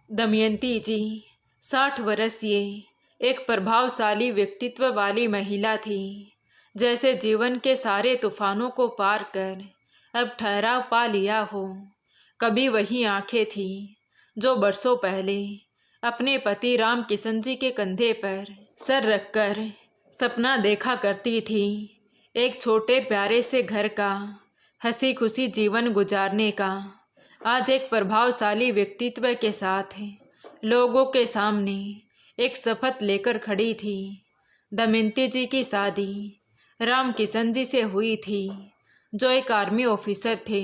दमयंती जी 60 वर्षीय एक प्रभावशाली व्यक्तित्व वाली महिला थी। जैसे जीवन के सारे तूफानों को पार कर अब ठहराव पा लिया हो। कभी वही आंखें थीं जो बरसों पहले अपने पति राम किशन जी के कंधे पर सर रखकर सपना देखा करती थी, एक छोटे प्यारे से घर का हंसी खुशी जीवन गुजारने का। आज एक प्रभावशाली व्यक्तित्व के साथ लोगों के सामने एक शपथ लेकर खड़ी थी। दमयंती जी की शादी राम किशन जी से हुई थी, जो एक आर्मी ऑफिसर थे।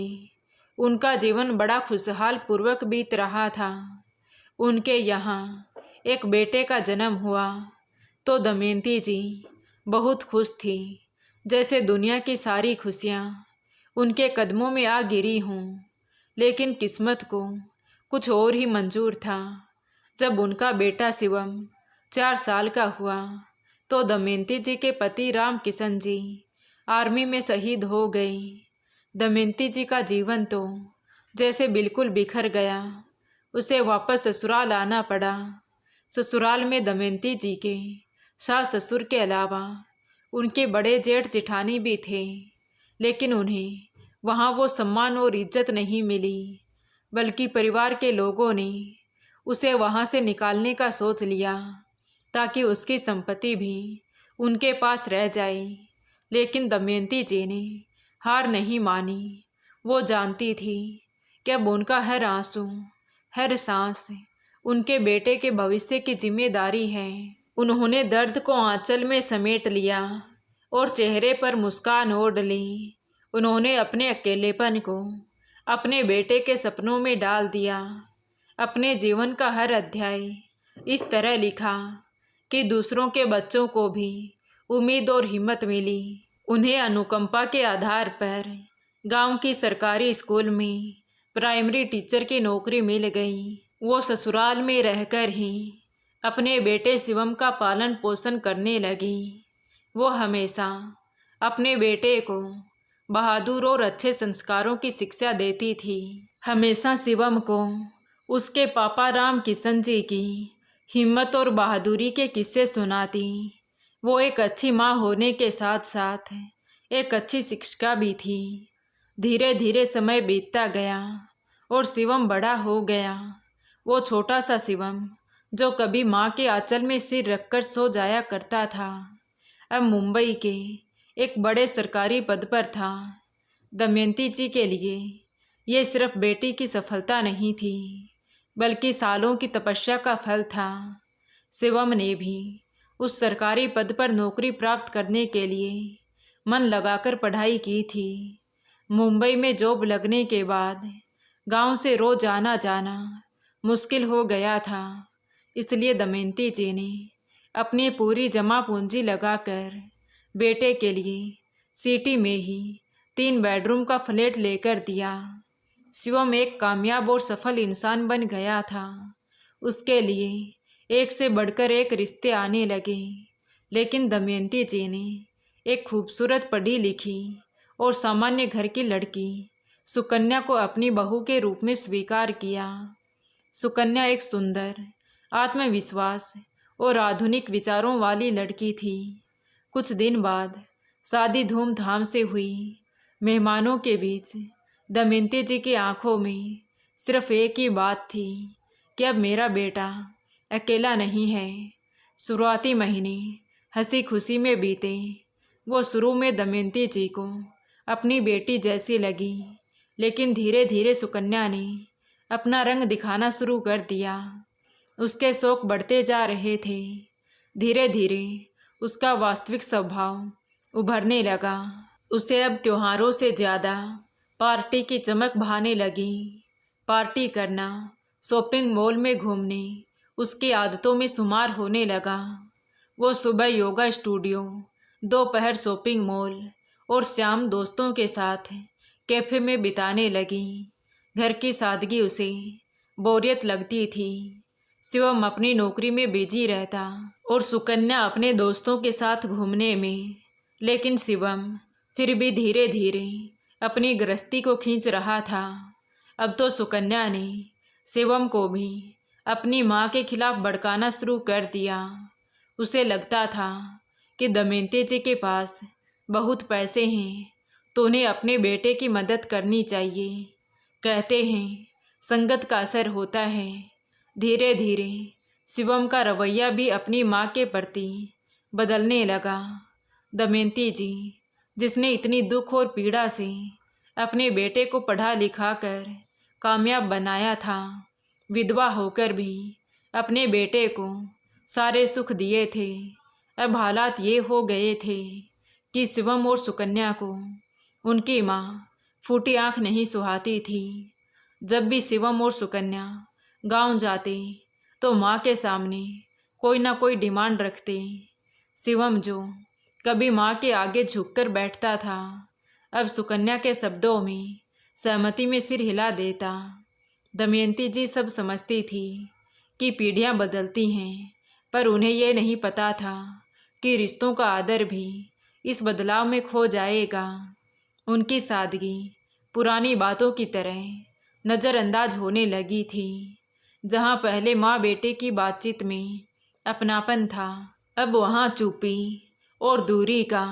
उनका जीवन बड़ा खुशहाल पूर्वक बीत रहा था। उनके यहाँ एक बेटे का जन्म हुआ तो दमयंती जी बहुत खुश थी, जैसे दुनिया की सारी खुशियाँ उनके कदमों में आ गिरी हों। लेकिन किस्मत को कुछ और ही मंजूर था। जब उनका बेटा शिवम 4 साल का हुआ तो दमयंती जी के पति राम किशन जी आर्मी में शहीद हो गए। दमयंती जी का जीवन तो जैसे बिल्कुल बिखर गया। उसे वापस ससुराल आना पड़ा। ससुराल में दमयंती जी के सास ससुर के अलावा उनके बड़े जेठ जेठानी भी थे, लेकिन उन्हें वहाँ वो सम्मान और इज्जत नहीं मिली, बल्कि परिवार के लोगों ने उसे वहाँ से निकालने का सोच लिया ताकि उसकी संपत्ति भी उनके पास रह जाए। लेकिन दमयंती जी ने हार नहीं मानी। वो जानती थी कि अब उनका हर आंसू, हर सांस उनके बेटे के भविष्य की जिम्मेदारी है। उन्होंने दर्द को आंचल में समेट लिया और चेहरे पर मुस्कान ओढ़ ली। उन्होंने अपने अकेलेपन को अपने बेटे के सपनों में डाल दिया। अपने जीवन का हर अध्याय इस तरह लिखा कि दूसरों के बच्चों को भी उम्मीद और हिम्मत मिली। उन्हें अनुकंपा के आधार पर गांव की सरकारी स्कूल में प्राइमरी टीचर की नौकरी मिल गई। वो ससुराल में रहकर ही अपने बेटे शिवम का पालन पोषण करने लगी। वो हमेशा अपने बेटे को बहादुर और अच्छे संस्कारों की शिक्षा देती थी। हमेशा शिवम को उसके पापा राम किशन जी की हिम्मत और बहादुरी के किस्से सुनाती। वो एक अच्छी माँ होने के साथ साथ एक अच्छी शिक्षिका भी थी। धीरे धीरे समय बीतता गया और शिवम बड़ा हो गया। वो छोटा सा शिवम जो कभी माँ के आंचल में सिर रखकर सो जाया करता था, अब मुंबई के एक बड़े सरकारी पद पर था। दमयंती जी के लिए ये सिर्फ बेटी की सफलता नहीं थी, बल्कि सालों की तपस्या का फल था। शिवम ने भी उस सरकारी पद पर नौकरी प्राप्त करने के लिए मन लगाकर पढ़ाई की थी। मुंबई में जॉब लगने के बाद गांव से रोज आना जाना मुश्किल हो गया था। इसलिए दमयंती जी ने अपनी पूरी जमा पूंजी लगाकर बेटे के लिए सिटी में ही 3 बेडरूम का फ्लैट लेकर दिया। शिवम एक कामयाब और सफल इंसान बन गया था। उसके लिए एक से बढ़कर एक रिश्ते आने लगे। लेकिन दमयंती जी ने एक खूबसूरत पढ़ी लिखी और सामान्य घर की लड़की सुकन्या को अपनी बहू के रूप में स्वीकार किया। सुकन्या एक सुंदर, आत्मविश्वास और आधुनिक विचारों वाली लड़की थी। कुछ दिन बाद शादी धूमधाम से हुई। मेहमानों के बीच दमयंती जी की आंखों में सिर्फ एक ही बात थी कि अब मेरा बेटा अकेला नहीं है। शुरुआती महीने हंसी खुशी में बीते। वो शुरू में दमयंती जी को अपनी बेटी जैसी लगी, लेकिन धीरे धीरे सुकन्या ने अपना रंग दिखाना शुरू कर दिया। उसके शौक बढ़ते जा रहे थे। धीरे धीरे उसका वास्तविक स्वभाव उभरने लगा। उसे अब त्योहारों से ज़्यादा पार्टी की चमक भाने लगी। पार्टी करना, शॉपिंग मॉल में घूमने उसकी आदतों में शुमार होने लगा। वो सुबह योगा स्टूडियो, दोपहर शॉपिंग मॉल और शाम दोस्तों के साथ कैफ़े में बिताने लगी। घर की सादगी उसे बोरियत लगती थी। शिवम अपनी नौकरी में बिजी रहता और सुकन्या अपने दोस्तों के साथ घूमने में। लेकिन शिवम फिर भी धीरे धीरे अपनी गृहस्थी को खींच रहा था। अब तो सुकन्या ने शिवम को भी अपनी माँ के खिलाफ भड़काना शुरू कर दिया। उसे लगता था कि दमयंती जी के पास बहुत पैसे हैं तो उन्हें अपने बेटे की मदद करनी चाहिए। कहते हैं संगत का असर होता है। धीरे धीरे शिवम का रवैया भी अपनी माँ के प्रति बदलने लगा। दमयंती जी, जिसने इतनी दुख और पीड़ा से अपने बेटे को पढ़ा लिखा कर कामयाब बनाया था, विधवा होकर भी अपने बेटे को सारे सुख दिए थे, अब हालात ये हो गए थे कि शिवम और सुकन्या को उनकी माँ फूटी आँख नहीं सुहाती थी। जब भी शिवम और सुकन्या गांव जाते तो माँ के सामने कोई ना कोई डिमांड रखते। शिवम जो कभी माँ के आगे झुककर बैठता था, अब सुकन्या के शब्दों में सहमति में सिर हिला देता। दमयंती जी सब समझती थी कि पीढ़ियाँ बदलती हैं, पर उन्हें यह नहीं पता था कि रिश्तों का आदर भी इस बदलाव में खो जाएगा। उनकी सादगी पुरानी बातों की तरह नज़रअंदाज होने लगी थी। जहाँ पहले माँ बेटे की बातचीत में अपनापन था, अब वहाँ चुप्पी और दूरी का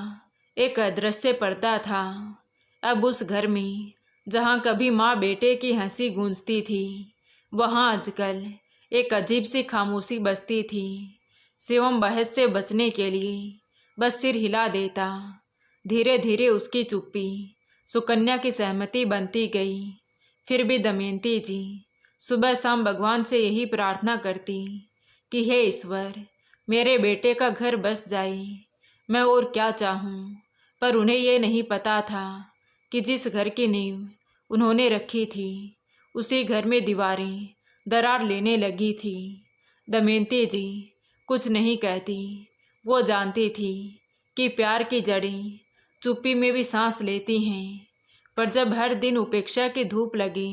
एक अदृश्य पर्दा था। अब उस घर में जहाँ कभी माँ बेटे की हंसी गूंजती थी, वहाँ आजकल एक अजीब सी खामोशी बसती थी। शिवम बहस से बचने के लिए बस सिर हिला देता। धीरे धीरे उसकी चुप्पी सुकन्या की सहमति बनती गई। फिर भी दमयंती जी सुबह शाम भगवान से यही प्रार्थना करती कि हे ईश्वर, मेरे बेटे का घर बस जाए, मैं और क्या चाहूँ। पर उन्हें यह नहीं पता था कि जिस घर की नींव उन्होंने रखी थी, उसी घर में दीवारें दरार लेने लगी थी। दमयंती जी कुछ नहीं कहती। वो जानती थी कि प्यार की जड़ें चुप्पी में भी सांस लेती हैं, पर जब हर दिन उपेक्षा की धूप लगे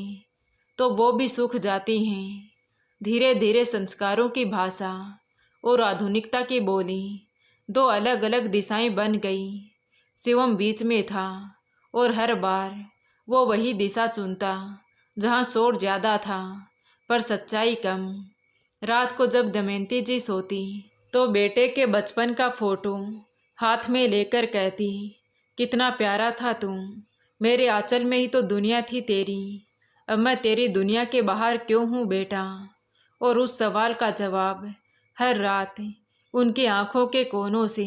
तो वो भी सूख जाती हैं। धीरे धीरे संस्कारों की भाषा और आधुनिकता की बोली दो अलग अलग दिशाएं बन गई। शिवम बीच में था और हर बार वो वही दिशा चुनता जहाँ शोर ज़्यादा था पर सच्चाई कम। रात को जब दमयंती जी सोती तो बेटे के बचपन का फोटो हाथ में लेकर कहती, कितना प्यारा था तू, मेरे आंचल में ही तो दुनिया थी तेरी, अब मैं तेरी दुनिया के बाहर क्यों हूँ बेटा। और उस सवाल का जवाब हर रात उनकी आंखों के कोनों से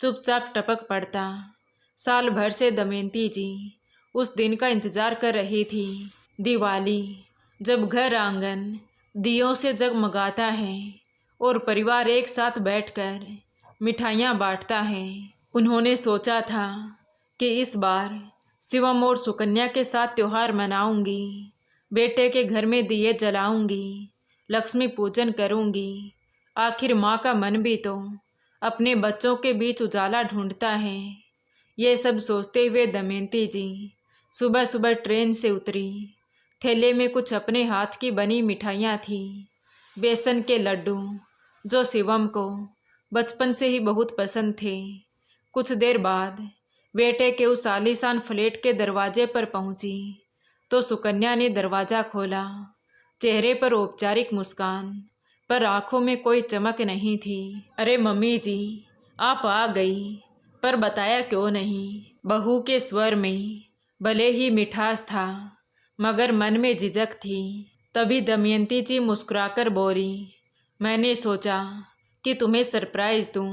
चुपचाप टपक पड़ता। साल भर से दमयंती जी उस दिन का इंतजार कर रही थी। दिवाली, जब घर आंगन दियों से जगमगाता है और परिवार एक साथ बैठकर मिठाइयाँ बांटता है। उन्होंने सोचा था कि इस बार शिवम और सुकन्या के साथ त्यौहार मनाऊंगी, बेटे के घर में दिए जलाऊंगी, लक्ष्मी पूजन करूंगी। आखिर माँ का मन भी तो अपने बच्चों के बीच उजाला ढूंढता है। ये सब सोचते हुए दमयंती जी सुबह सुबह ट्रेन से उतरी। थैले में कुछ अपने हाथ की बनी मिठाइयाँ थी, बेसन के लड्डू जो शिवम को बचपन से ही बहुत पसंद थे। कुछ देर बाद बेटे के उस आलीशान फ्लैट के दरवाजे पर पहुंची तो सुकन्या ने दरवाज़ा खोला। चेहरे पर औपचारिक मुस्कान, पर आंखों में कोई चमक नहीं थी। अरे मम्मी जी, आप आ गई, पर बताया क्यों नहीं। बहू के स्वर में भले ही मिठास था मगर मन में झिझक थी। तभी दमयंती जी मुस्कुराकर बोली, मैंने सोचा कि तुम्हें सरप्राइज़ दूं,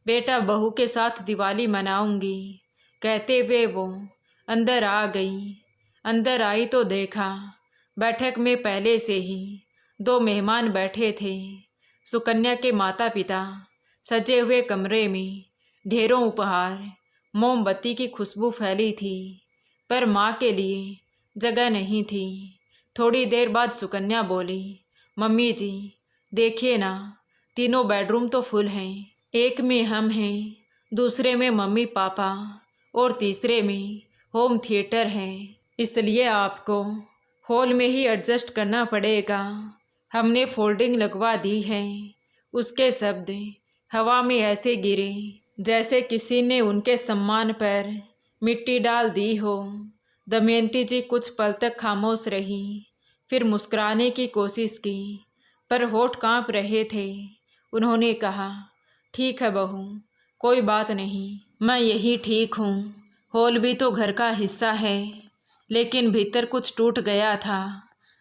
बेटा बहू के साथ दिवाली मनाऊंगी। कहते हुए वो अंदर आ गई। अंदर आई तो देखा बैठक में पहले से ही दो मेहमान बैठे थे। सुकन्या के माता पिता। सजे हुए कमरे में ढेरों उपहार, मोमबत्ती की खुशबू फैली थी, पर माँ के लिए जगह नहीं थी। थोड़ी देर बाद सुकन्या बोली, मम्मी जी देखिए ना, तीनों बेडरूम तो फुल हैं। एक में हम हैं, दूसरे में मम्मी पापा और तीसरे में होम थिएटर है। इसलिए आपको हॉल में ही एडजस्ट करना पड़ेगा। हमने फोल्डिंग लगवा दी है। उसके शब्द हवा में ऐसे गिरे जैसे किसी ने उनके सम्मान पर मिट्टी डाल दी हो। दमयंती जी कुछ पल तक खामोश रही, फिर मुस्कुराने की कोशिश की, पर होठ कांप रहे थे। उन्होंने कहा, ठीक है बहू, कोई बात नहीं, मैं यही ठीक हूँ। हॉल भी तो घर का हिस्सा है, लेकिन भीतर कुछ टूट गया था।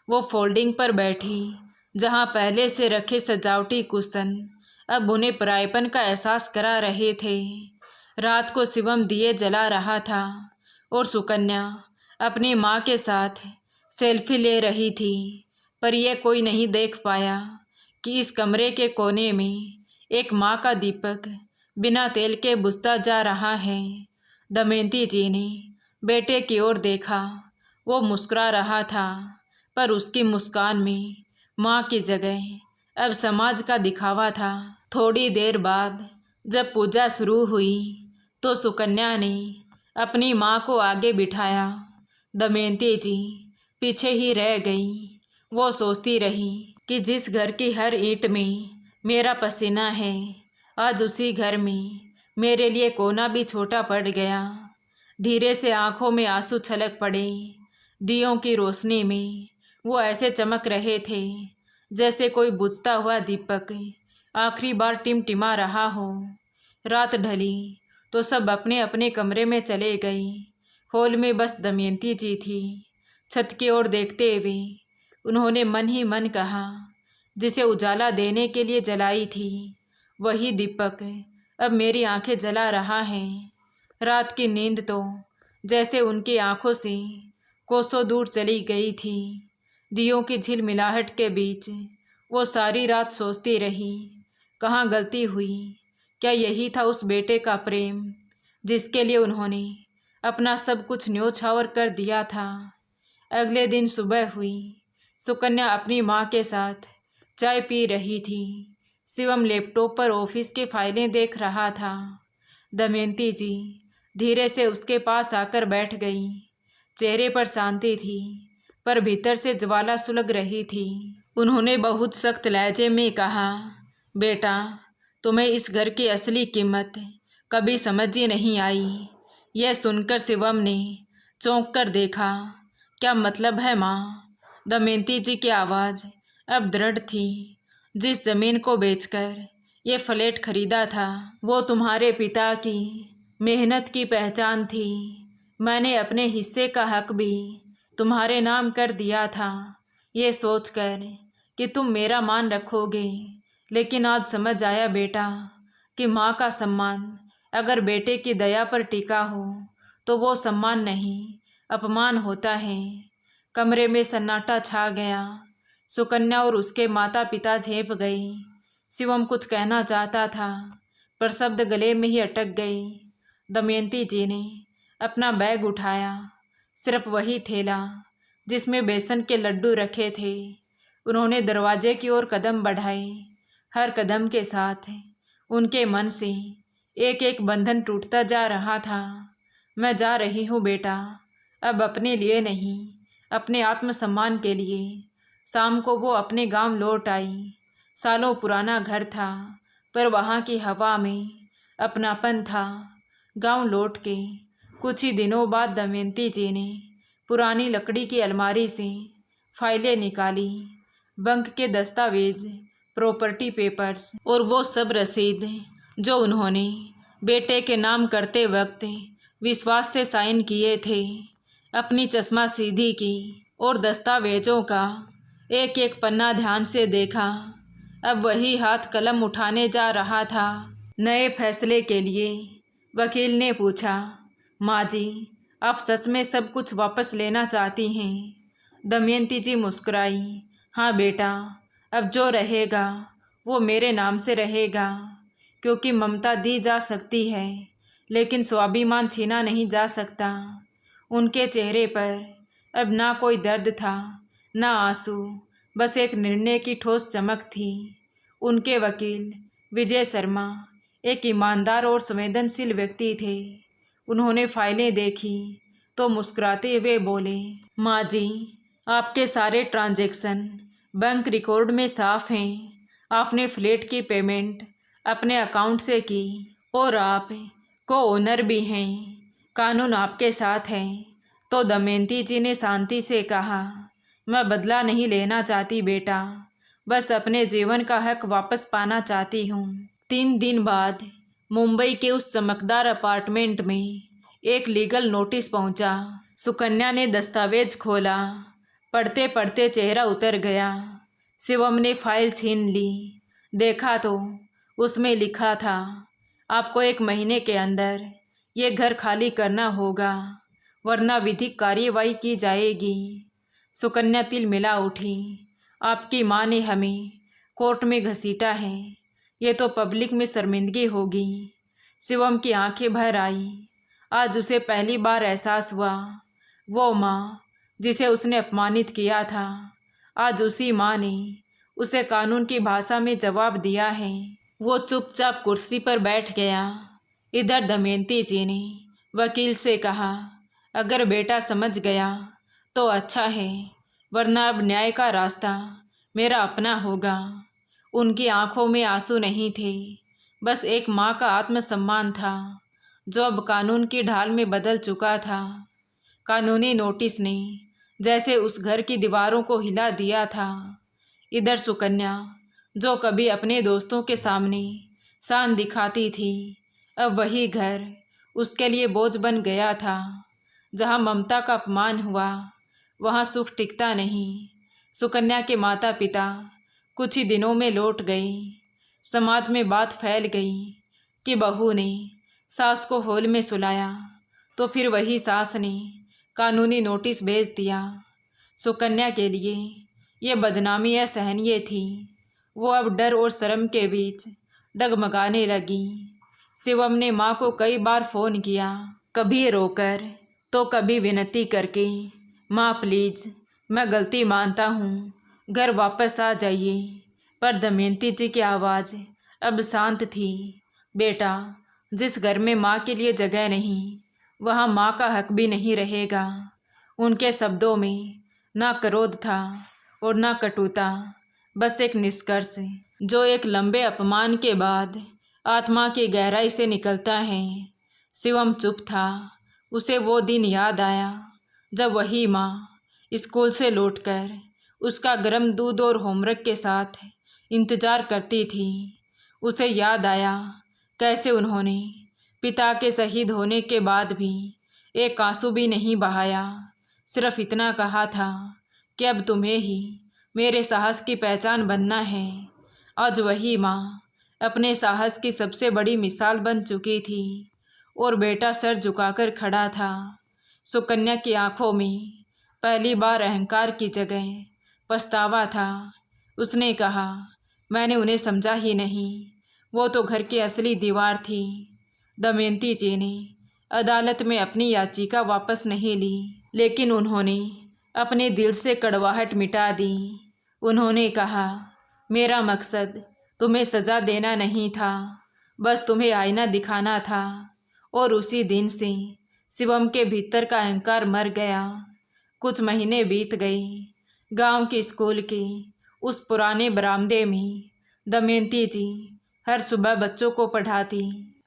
वो फोल्डिंग पर बैठी, जहाँ पहले से रखे सजावटी कुशन अब उन्हें परायपन का एहसास करा रहे थे। रात को शिवम दिए जला रहा था और सुकन्या अपनी माँ के साथ सेल्फी ले रही थी, पर यह कोई नहीं देख पाया कि इस कमरे के कोने में एक माँ का दीपक बिना तेल के बुझता जा रहा है। दमयंती जी ने बेटे की ओर देखा। वो मुस्कुरा रहा था, पर उसकी मुस्कान में माँ की जगह अब समाज का दिखावा था। थोड़ी देर बाद जब पूजा शुरू हुई तो सुकन्या ने अपनी माँ को आगे बिठाया। दमयंती जी पीछे ही रह गई। वो सोचती रही कि जिस घर की हर ईंट में मेरा पसीना है, आज उसी घर में मेरे लिए कोना भी छोटा पड़ गया। धीरे से आंखों में आंसू छलक पड़े। दियों की रोशनी में वो ऐसे चमक रहे थे जैसे कोई बुझता हुआ दीपक आखिरी बार टिमटिमा रहा हो। रात ढली तो सब अपने अपने कमरे में चले गए। हॉल में बस दमयंती जी थी। छत की ओर देखते हुए उन्होंने मन ही मन कहा, जिसे उजाला देने के लिए जलाई थी वही दीपक अब मेरी आंखें जला रहा है। रात की नींद तो जैसे उनकी आंखों से कोसों दूर चली गई थी। दियों की झिलमिलाहट के बीच वो सारी रात सोचती रही, कहाँ गलती हुई। क्या यही था उस बेटे का प्रेम जिसके लिए उन्होंने अपना सब कुछ न्योछावर कर दिया था। अगले दिन सुबह हुई। सुकन्या अपनी माँ के साथ चाय पी रही थी। शिवम लैपटॉप पर ऑफिस की फाइलें देख रहा था। दमयंती जी धीरे से उसके पास आकर बैठ गई। चेहरे पर शांति थी, पर भीतर से ज्वाला सुलग रही थी। उन्होंने बहुत सख्त लहजे में कहा, बेटा, तुम्हें इस घर की असली कीमत कभी समझ ही नहीं आई। यह सुनकर शिवम ने चौंक कर देखा। क्या मतलब है माँ? दमयंती जी की आवाज़ अब दृढ़ थी। जिस जमीन को बेचकर ये फ्लैट खरीदा था वो तुम्हारे पिता की मेहनत की पहचान थी। मैंने अपने हिस्से का हक भी तुम्हारे नाम कर दिया था, ये सोचकर कि तुम मेरा मान रखोगे। लेकिन आज समझ आया बेटा कि माँ का सम्मान अगर बेटे की दया पर टिका हो तो वो सम्मान नहीं, अपमान होता है। कमरे में सन्नाटा छा गया। सुकन्या और उसके माता पिता झेप गए। शिवम कुछ कहना चाहता था, पर शब्द गले में ही अटक गए। दमयंती जी ने अपना बैग उठाया, सिर्फ वही थैला जिसमें बेसन के लड्डू रखे थे। उन्होंने दरवाजे की ओर कदम बढ़ाए। हर कदम के साथ उनके मन से एक एक बंधन टूटता जा रहा था। मैं जा रही हूँ बेटा, अब अपने लिए नहीं, अपने आत्मसम्मान के लिए। शाम को वो अपने गांव लौट आई। सालों पुराना घर था, पर वहाँ की हवा में अपनापन था। गांव लौट के कुछ ही दिनों बाद दमयंती जी ने पुरानी लकड़ी की अलमारी से फाइलें निकाली। बैंक के दस्तावेज, प्रॉपर्टी पेपर्स और वो सब रसीद जो उन्होंने बेटे के नाम करते वक्त विश्वास से साइन किए थे। अपनी चश्मा सीधी की और दस्तावेजों का एक एक पन्ना ध्यान से देखा। अब वही हाथ कलम उठाने जा रहा था। नए फैसले के लिए वकील ने पूछा, माँ जी, आप सच में सब कुछ वापस लेना चाहती हैं? दमयंती जी मुस्कुराई, हाँ बेटा, अब जो रहेगा वो मेरे नाम से रहेगा, क्योंकि ममता दी जा सकती है लेकिन स्वाभिमान छीना नहीं जा सकता। उनके चेहरे पर अब ना कोई दर्द था, ना आंसू, बस एक निर्णय की ठोस चमक थी। उनके वकील विजय शर्मा एक ईमानदार और संवेदनशील व्यक्ति थे। उन्होंने फाइलें देखी तो मुस्कुराते हुए बोले, माँ जी, आपके सारे ट्रांजैक्शन बैंक रिकॉर्ड में साफ हैं। आपने फ्लैट की पेमेंट अपने अकाउंट से की और आप को ओनर भी हैं। कानून आपके साथ है। तो दमयंती जी ने शांति से कहा, मैं बदला नहीं लेना चाहती बेटा, बस अपने जीवन का हक वापस पाना चाहती हूँ। 3 दिन बाद मुंबई के उस चमकदार अपार्टमेंट में एक लीगल नोटिस पहुंचा। सुकन्या ने दस्तावेज खोला। पढ़ते पढ़ते चेहरा उतर गया। शिवम ने फाइल छीन ली। देखा तो उसमें लिखा था, आपको 1 महीने के अंदर ये घर खाली करना होगा, वरना विधिक कार्यवाही की जाएगी। सुकन्या तिलमिला उठी। आपकी माँ ने हमें कोर्ट में घसीटा है, ये तो पब्लिक में शर्मिंदगी होगी। शिवम की आंखें भर आई। आज उसे पहली बार एहसास हुआ, वो माँ जिसे उसने अपमानित किया था, आज उसी माँ ने उसे कानून की भाषा में जवाब दिया है। वो चुपचाप कुर्सी पर बैठ गया। इधर दमयंती जी ने वकील से कहा, अगर बेटा समझ गया तो अच्छा है, वरना अब न्याय का रास्ता मेरा अपना होगा। उनकी आंखों में आंसू नहीं थे, बस एक माँ का आत्मसम्मान था जो अब कानून की ढाल में बदल चुका था। कानूनी नोटिस ने जैसे उस घर की दीवारों को हिला दिया था। इधर सुकन्या, जो कभी अपने दोस्तों के सामने शान दिखाती थी, अब वही घर उसके लिए बोझ बन गया था। जहाँ ममता का अपमान हुआ, वहाँ सुख टिकता नहीं। सुकन्या के माता पिता कुछ ही दिनों में लौट गए। समाज में बात फैल गई कि बहू ने सास को हॉल में सुलाया, तो फिर वही सास ने कानूनी नोटिस भेज दिया। सुकन्या के लिए ये बदनामी असहनीय थी। वो अब डर और शर्म के बीच डगमगाने लगी। शिवम ने माँ को कई बार फ़ोन किया, कभी रोकर तो कभी विनती करके, माँ प्लीज़, मैं गलती मानता हूँ, घर वापस आ जाइए। पर दमयंती जी की आवाज़ अब शांत थी। बेटा, जिस घर में माँ के लिए जगह नहीं, वहाँ माँ का हक भी नहीं रहेगा। उनके शब्दों में ना क्रोध था और ना कटुता, बस एक निष्कर्ष जो एक लंबे अपमान के बाद आत्मा की गहराई से निकलता है। शिवम चुप था। उसे वो दिन याद आया जब वही माँ स्कूल से लौटकर उसका गर्म दूध और होमवर्क के साथ इंतज़ार करती थी। उसे याद आया कैसे उन्होंने पिता के शहीद होने के बाद भी एक आंसू भी नहीं बहाया, सिर्फ इतना कहा था कि अब तुम्हें ही मेरे साहस की पहचान बनना है। आज वही माँ अपने साहस की सबसे बड़ी मिसाल बन चुकी थी और बेटा सर झुकाकर खड़ा था। सुकन्या की आंखों में पहली बार अहंकार की जगह पछतावा था। उसने कहा, मैंने उन्हें समझा ही नहीं, वो तो घर की असली दीवार थी। दमयंती जी ने अदालत में अपनी याचिका वापस नहीं ली, लेकिन उन्होंने अपने दिल से कड़वाहट मिटा दी। उन्होंने कहा, मेरा मकसद तुम्हें सज़ा देना नहीं था, बस तुम्हें आईना दिखाना था। और उसी दिन से शिवम के भीतर का अहंकार मर गया। कुछ महीने बीत गए। गांव के स्कूल के उस पुराने बरामदे में दमयंती जी हर सुबह बच्चों को पढ़ाती।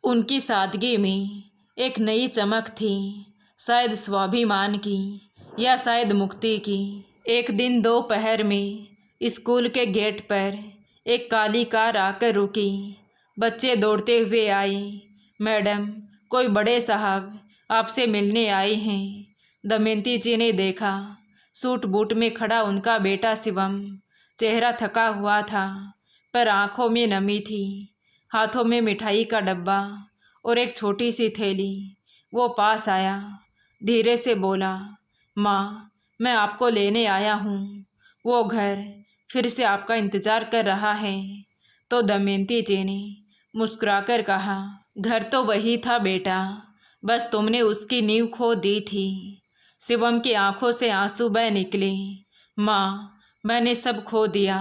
उनकी सादगी में एक नई चमक थी, शायद स्वाभिमान की या शायद मुक्ति की। एक दिन दोपहर में स्कूल के गेट पर एक काली कार आकर रुकी। बच्चे दौड़ते हुए आए। मैडम, कोई बड़े साहब आपसे मिलने आए हैं। दमयंती जी ने देखा, सूट बूट में खड़ा उनका बेटा शिवम। चेहरा थका हुआ था, पर आंखों में नमी थी। हाथों में मिठाई का डब्बा और एक छोटी सी थैली। वो पास आया, धीरे से बोला, माँ, मैं आपको लेने आया हूँ। वो घर फिर से आपका इंतज़ार कर रहा है। तो दमयंती जी ने मुस्कुराकर कहा, घर तो वही था बेटा, बस तुमने उसकी नींव खो दी थी। शिवम की आंखों से आंसू बह निकले। माँ, मैंने सब खो दिया,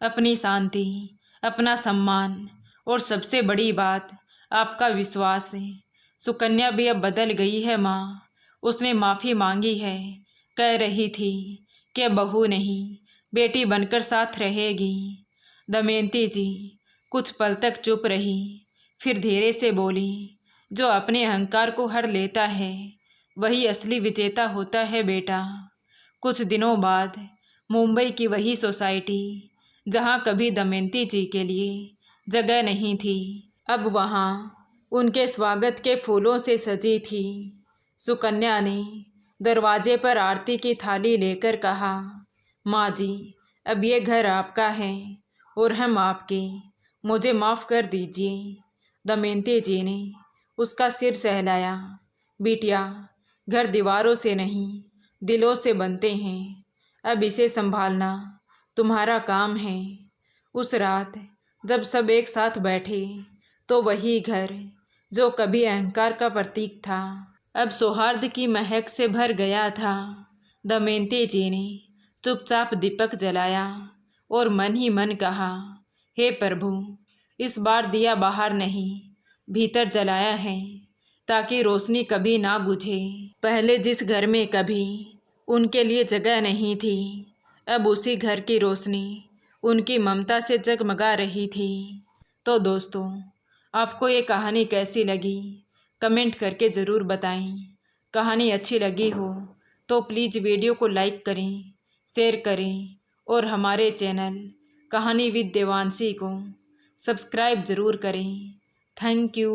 अपनी शांति, अपना सम्मान और सबसे बड़ी बात आपका विश्वास है। सुकन्या भी अब बदल गई है माँ, उसने माफ़ी मांगी है, कह रही थी कि बहू नहीं बेटी बनकर साथ रहेगी। दमयंती जी कुछ पल तक चुप रही, फिर धीरे से बोली, जो अपने अहंकार को हर लेता है वही असली विजेता होता है बेटा। कुछ दिनों बाद मुंबई की वही सोसाइटी, जहाँ कभी दमयंती जी के लिए जगह नहीं थी, अब वहाँ उनके स्वागत के फूलों से सजी थी। सुकन्या ने दरवाजे पर आरती की थाली लेकर कहा, माँ जी, अब ये घर आपका है और हम आपके, मुझे माफ़ कर दीजिए। दमयंती जी ने उसका सिर सहलाया। बिटिया, घर दीवारों से नहीं दिलों से बनते हैं, अब इसे संभालना तुम्हारा काम है। उस रात जब सब एक साथ बैठे तो वही घर जो कभी अहंकार का प्रतीक था, अब सौहार्द की महक से भर गया था। दमयंती जी ने चुपचाप दीपक जलाया और मन ही मन कहा, हे प्रभु, इस बार दिया बाहर नहीं भीतर जलाया है, ताकि रोशनी कभी ना बुझे। पहले जिस घर में कभी उनके लिए जगह नहीं थी, अब उसी घर की रोशनी उनकी ममता से जगमगा रही थी। तो दोस्तों, आपको ये कहानी कैसी लगी कमेंट करके ज़रूर बताएं। कहानी अच्छी लगी हो तो प्लीज़ वीडियो को लाइक करें, शेयर करें और हमारे चैनल कहानी विद देवांशी को सब्सक्राइब ज़रूर करें। Thank you.